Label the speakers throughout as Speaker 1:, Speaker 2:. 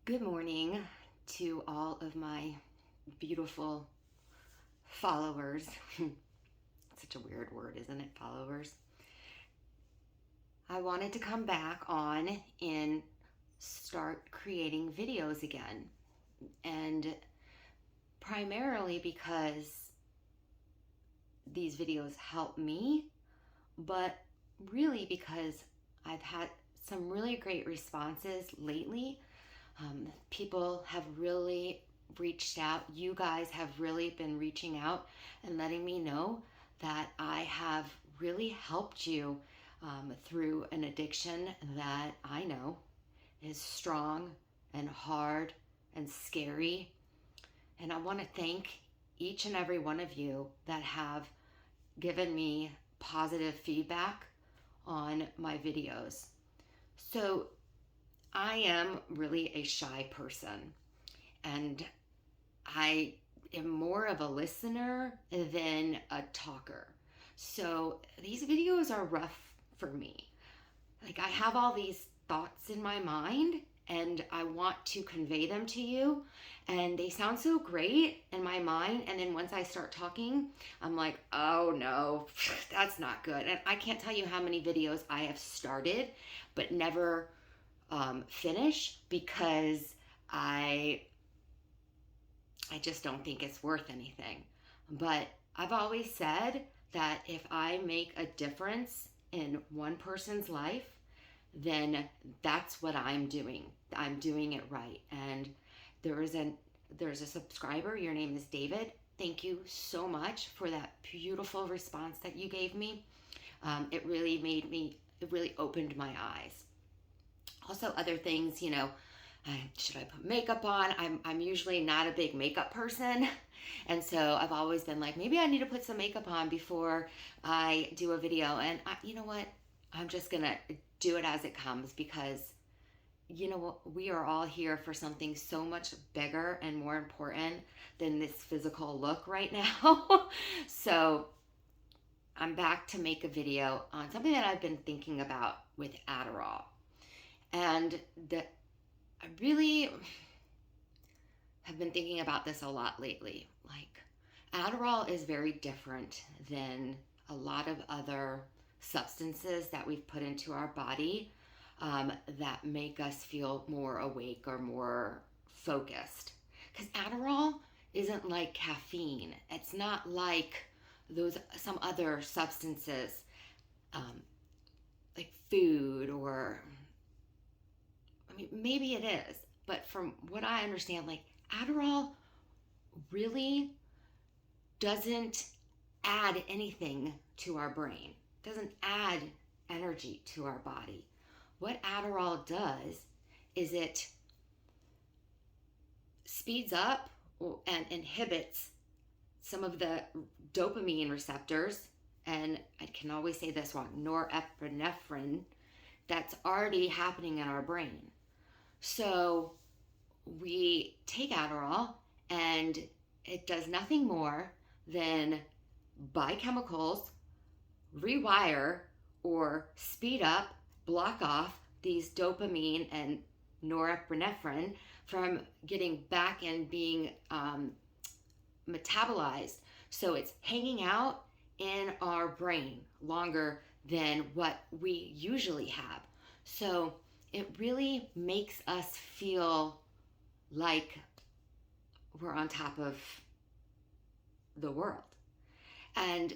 Speaker 1: Good morning to all of my beautiful followers. Such a weird word, isn't it? Followers. I wanted to come back on and start creating videos again. And primarily because these videos help me, but really because I've had some really great responses lately. People have really reached out. You guys have really been reaching out and letting me know that I have really helped you through an addiction that I know is strong and hard and scary. And I want to thank each and every one of you that have given me positive feedback on my videos. So I am really a shy person, and I am more of a listener than a talker. So these videos are rough for me. Like, I have all these thoughts in my mind and I want to convey them to you, and they sound so great in my mind, and then once I start talking, I'm like, oh no, that's not good. And I can't tell you how many videos I have started but never finish because I just don't think it's worth anything. But I've always said that if I make a difference in one person's life, then that's what I'm doing. I'm doing it right. And there's a subscriber. Your name is David. Thank you so much for that beautiful response that you gave me. It really opened my eyes. Also, other things, should I put makeup on? I'm usually not a big makeup person. And so I've always been like, maybe I need to put some makeup on before I do a video. And you know what? I'm just going to do it as it comes because, we are all here for something so much bigger and more important than this physical look right now. So I'm back to make a video on something that I've been thinking about with Adderall. And I really have been thinking about this a lot lately. Like, Adderall is very different than a lot of other substances that we've put into our body that make us feel more awake or more focused. Because Adderall isn't like caffeine. It's not like some other substances, like food, or maybe it is, but from what I understand, like, Adderall really doesn't add anything to our brain, doesn't add energy to our body. What Adderall does is it speeds up and inhibits some of the dopamine receptors, and I can always say this wrong, norepinephrine, that's already happening in our brain. So we take Adderall and it does nothing more than biochemicals rewire or speed up, block off these dopamine and norepinephrine from getting back and being metabolized. So it's hanging out in our brain longer than what we usually have. So it really makes us feel like we're on top of the world. And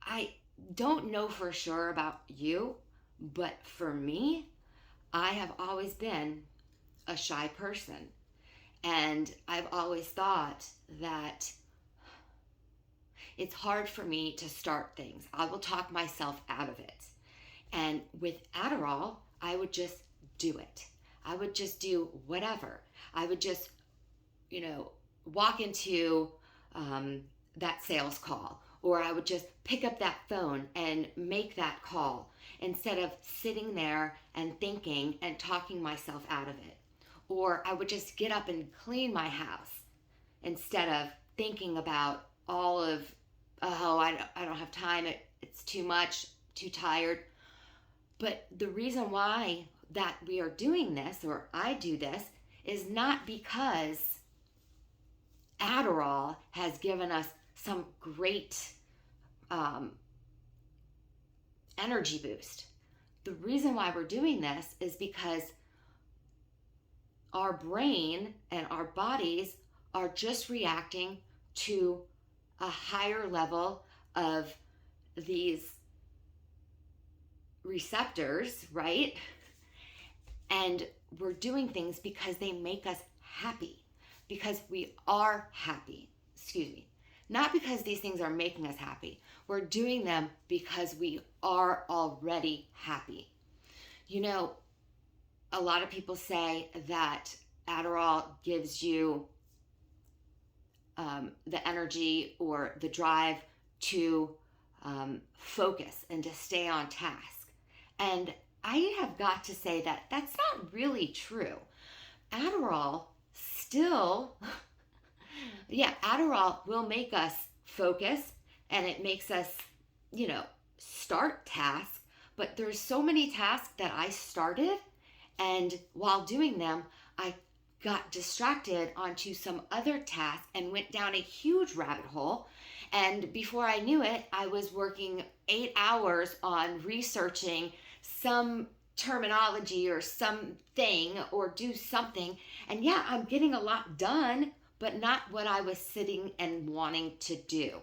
Speaker 1: I don't know for sure about you, but for me, I have always been a shy person. And I've always thought that it's hard for me to start things. I will talk myself out of it. And with Adderall, I would just do it. I would just do whatever. I would just, walk into that sales call, or I would just pick up that phone and make that call instead of sitting there and thinking and talking myself out of it. Or I would just get up and clean my house instead of thinking about all of, I don't have time, it's too much, too tired. But the reason why that we are doing this, or I do this, is not because Adderall has given us some great energy boost. The reason why we're doing this is because our brain and our bodies are just reacting to a higher level of these receptors, right? And we're doing things because they make us happy, because we are happy. Excuse me. Not because these things are making us happy. We're doing them because we are already happy. You know, a lot of people say that Adderall gives you the energy or the drive to focus and to stay on task. And I have got to say that that's not really true. Adderall still, yeah, Adderall will make us focus and it makes us, start tasks. But there's so many tasks that I started, and while doing them, I got distracted onto some other task and went down a huge rabbit hole. And before I knew it, I was working 8 hours on researching some terminology or something or do something. And yeah, I'm getting a lot done, but not what I was sitting and wanting to do.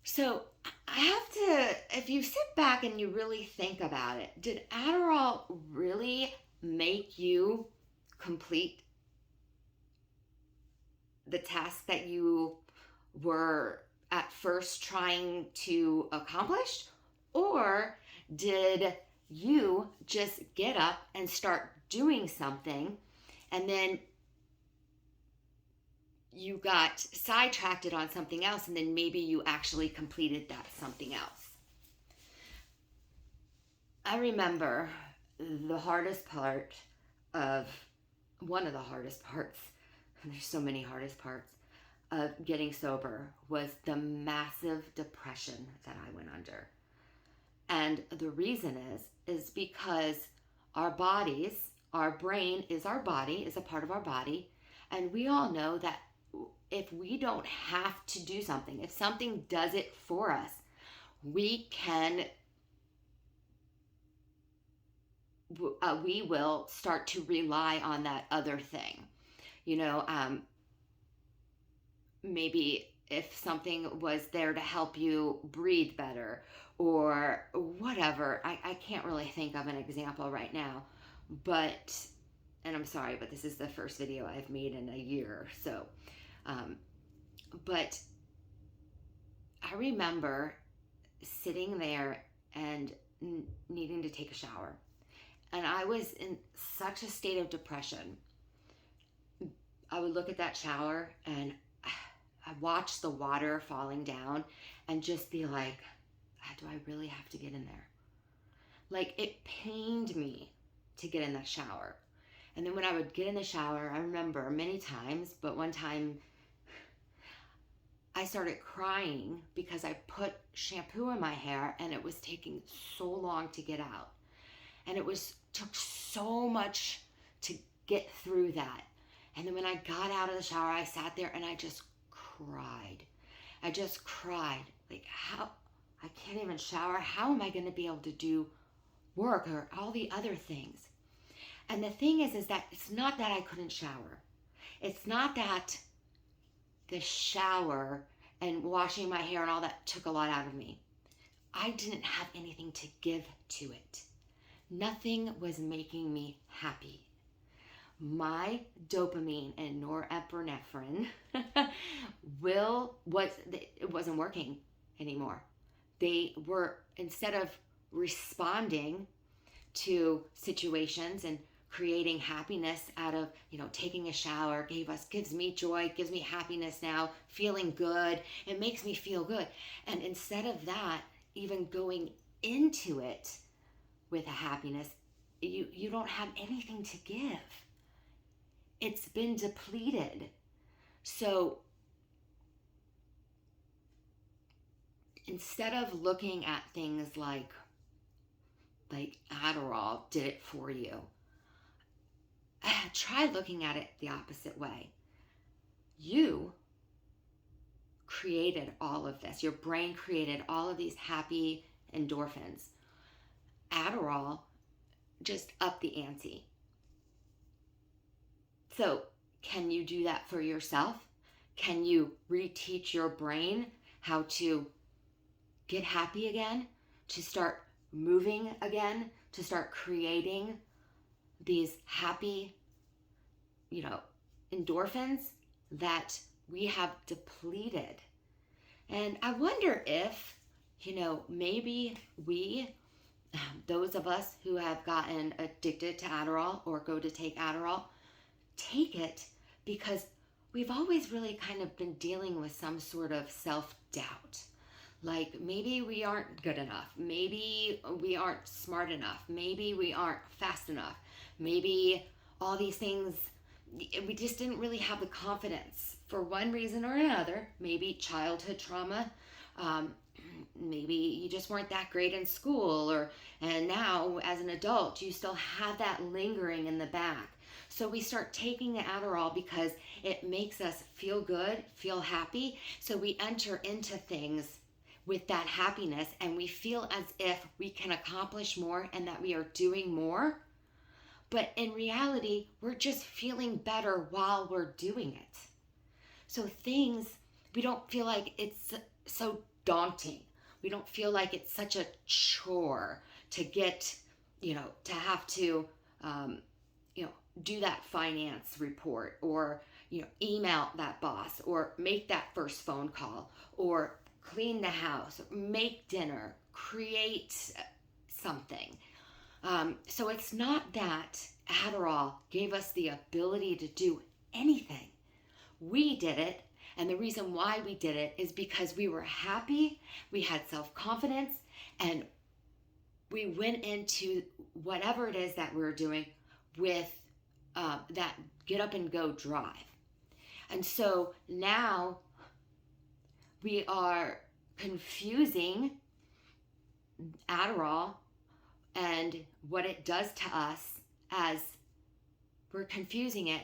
Speaker 1: So I have to, if you sit back and you really think about it, did Adderall really make you complete the task that you were at first trying to accomplish? Or did you just get up and start doing something and then you got sidetracked on something else and then maybe you actually completed that something else? I remember the hardest part of, one of the hardest parts, and there's so many hardest parts, of getting sober was the massive depression that I went under. And the reason is because our bodies, our brain is our body, is a part of our body. And we all know that if we don't have to do something, if something does it for us, we will start to rely on that other thing. Maybe if something was there to help you breathe better or whatever. I can't really think of an example right now, but, and I'm sorry, but this is the first video I've made in a year. So, but I remember sitting there and needing to take a shower. And I was in such a state of depression. I would look at that shower and I watched the water falling down and just be like, do I really have to get in there? Like, it pained me to get in that shower. And then when I would get in the shower, I remember many times, but one time I started crying because I put shampoo in my hair and it was taking so long to get out. And it took so much to get through that. And then when I got out of the shower, I sat there and I just cried. I just cried. Like, how? I can't even shower. How am I going to be able to do work or all the other things? And the thing is that it's not that I couldn't shower. It's not that the shower and washing my hair and all that took a lot out of me. I didn't have anything to give to it. Nothing was making me happy. My dopamine and norepinephrine it wasn't working anymore. They were, instead of responding to situations and creating happiness out of, taking a shower gives me joy, gives me happiness now, feeling good, it makes me feel good. And instead of that, even going into it with a happiness, you don't have anything to give. It's been depleted. So instead of looking at things like Adderall did it for you, try looking at it the opposite way. You created all of this. Your brain created all of these happy endorphins. Adderall just upped the ante. So, can you do that for yourself? Can you reteach your brain how to get happy again, to start moving again, to start creating these happy, endorphins that we have depleted? And I wonder if, maybe those of us who have gotten addicted to Adderall or go to take Adderall, take it because we've always really kind of been dealing with some sort of self-doubt. Like maybe we aren't good enough. Maybe we aren't smart enough. Maybe we aren't fast enough. Maybe all these things, we just didn't really have the confidence for one reason or another. Maybe childhood trauma. Maybe you just weren't that great in school, and now as an adult, you still have that lingering in the back. So we start taking the Adderall because it makes us feel good, feel happy. So we enter into things with that happiness and we feel as if we can accomplish more and that we are doing more. But in reality, we're just feeling better while we're doing it. So we don't feel like it's so daunting. We don't feel like it's such a chore to get, to have to, do that finance report or, email that boss or make that first phone call or clean the house, make dinner, create something. So it's not that Adderall gave us the ability to do anything. We did it. And the reason why we did it is because we were happy, we had self-confidence, and we went into whatever it is that we were doing with that get up and go drive. And so now we are confusing Adderall and what it does to us as we're confusing it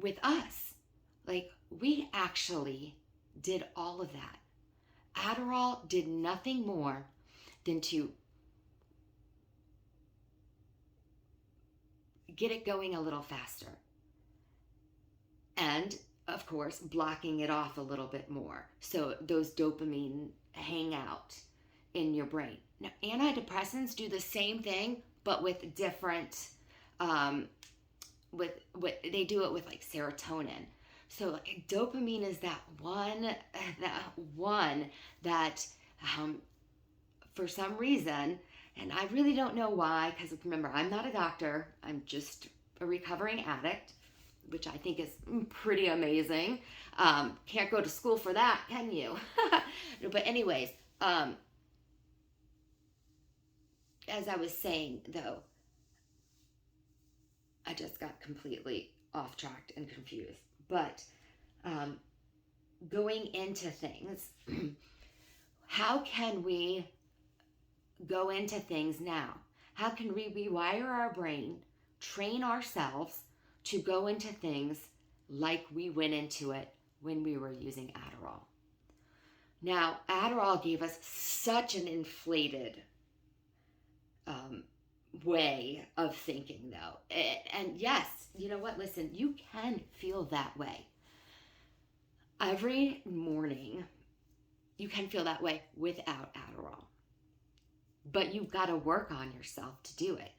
Speaker 1: with us. Like, we actually did all of that. Adderall did nothing more than to get it going a little faster. And, of course, blocking it off a little bit more. So those dopamine hang out in your brain. Now, antidepressants do the same thing, but with different, they do it with like serotonin. So dopamine is that one that for some reason, and I really don't know why, because remember, I'm not a doctor. I'm just a recovering addict, which I think is pretty amazing. Can't go to school for that, can you? But anyways, as I was saying, though, I just got completely off track and confused. But going into things, how can we go into things now? How can we rewire our brain, train ourselves to go into things like we went into it when we were using Adderall? Now, Adderall gave us such an inflated way of thinking, though. And yes, you know what? Listen, you can feel that way. Every morning, you can feel that way without Adderall. But you've got to work on yourself to do it.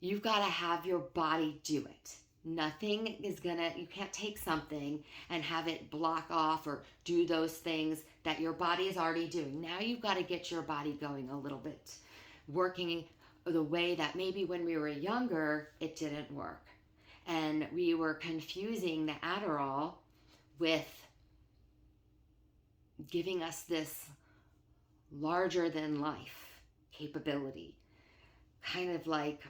Speaker 1: You've got to have your body do it. Nothing is you can't take something and have it block off or do those things that your body is already doing. Now you've got to get your body going a little bit, working the way that maybe when we were younger, it didn't work. And we were confusing the Adderall with giving us this larger than life capability, kind of like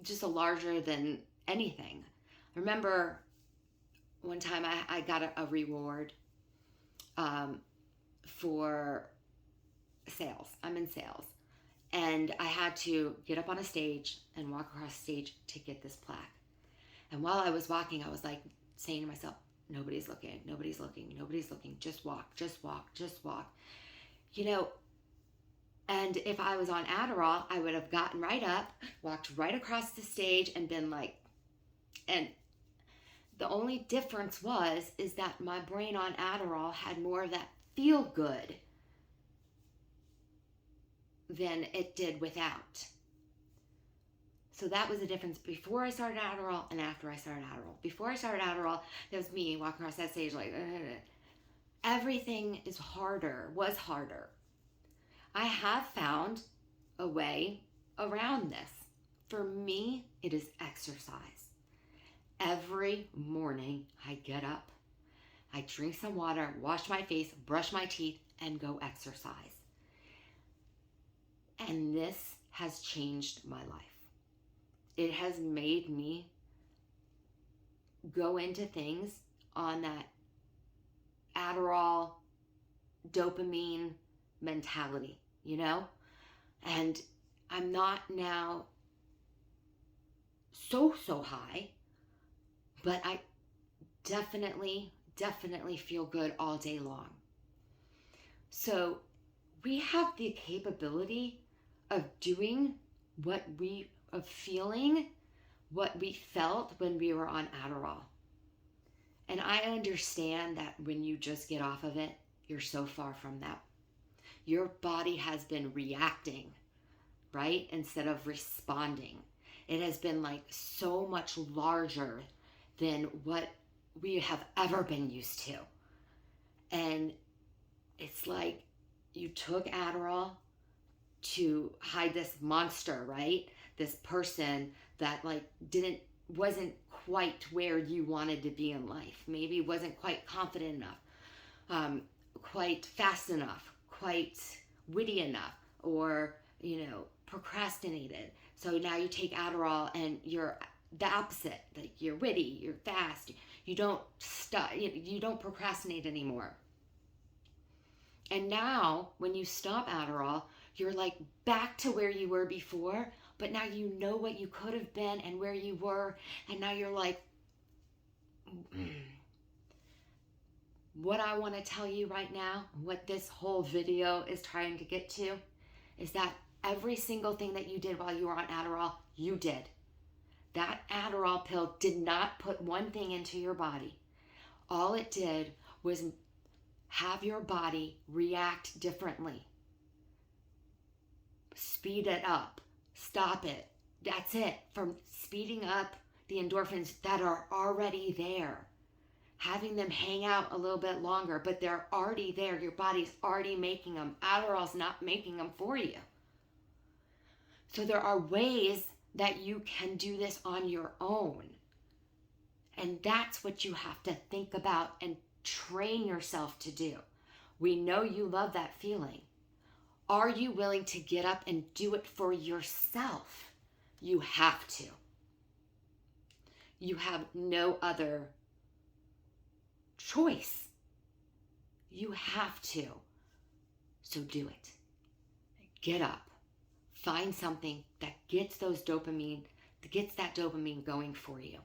Speaker 1: just a larger than anything. I remember one time I got a reward for sales. I'm in sales. And I had to get up on a stage and walk across the stage to get this plaque. And while I was walking, I was like saying to myself, nobody's looking, nobody's looking, nobody's looking. Just walk, just walk, just walk. You know, and if I was on Adderall, I would have gotten right up, walked right across the stage and been like, and the only difference is that my brain on Adderall had more of that feel good than it did without. So that was the difference before I started Adderall and after I started Adderall. Before I started Adderall, that was me walking across that stage like, everything was harder. I have found a way around this. For me, it is exercise. Every morning I get up, I drink some water, wash my face, brush my teeth, and go exercise. And this has changed my life. It has made me go into things on that Adderall dopamine mentality, you know? And I'm not now so high, but I definitely feel good all day long. So we have the capability of doing feeling what we felt when we were on Adderall. And I understand that when you just get off of it, you're so far from that. Your body has been reacting, right? Instead of responding. It has been like so much larger than what we have ever been used to. And it's like you took Adderall to hide this monster, right? This person that wasn't quite where you wanted to be in life. Maybe wasn't quite confident enough, quite fast enough, quite witty enough, or, procrastinated. So now you take Adderall and you're the opposite. Like you're witty, you're fast, you don't procrastinate anymore. And now when you stop Adderall, you're like back to where you were before, but now you know what you could have been and where you were, and now you're like, what I want to tell you right now, what this whole video is trying to get to, is that every single thing that you did while you were on Adderall, you did. That Adderall pill did not put one thing into your body. All it did was have your body react differently. Speed it up. Stop it. That's it. From speeding up the endorphins that are already there. Having them hang out a little bit longer, but they're already there. Your body's already making them. Adderall's not making them for you. So there are ways that you can do this on your own. And that's what you have to think about and train yourself to do. We know you love that feeling. Are you willing to get up and do it for yourself? You have to. You have no other choice. You have to. So do it. Get up. Find something that gets that dopamine going for you.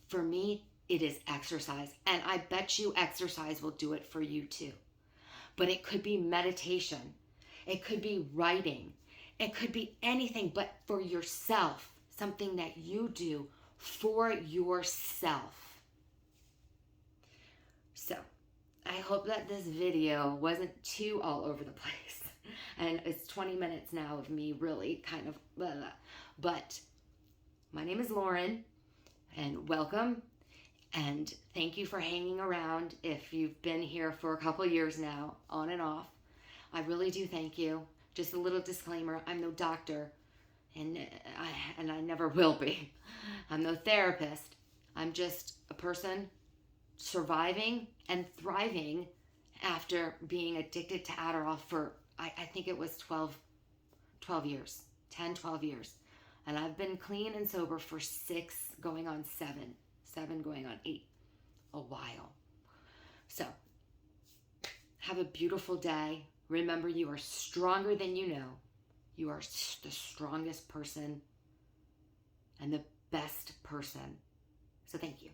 Speaker 1: For me, it is exercise. And I bet you exercise will do it for you too. But it could be meditation. It could be writing. It could be anything but for yourself. Something that you do for yourself. So, I hope that this video wasn't too all over the place. And it's 20 minutes now of me really kind of blah, blah. But my name is Lauren, and welcome. And thank you for hanging around if you've been here for a couple years now, on and off. I really do thank you. Just a little disclaimer, I'm no doctor, and I never will be. I'm no therapist. I'm just a person surviving and thriving after being addicted to Adderall for, I think it was 12 years, 10, 12 years. And I've been clean and sober for 6 going on 7 going on 8, a while. So, have a beautiful day. Remember, you are stronger than you know. You are the strongest person and the best person. So thank you.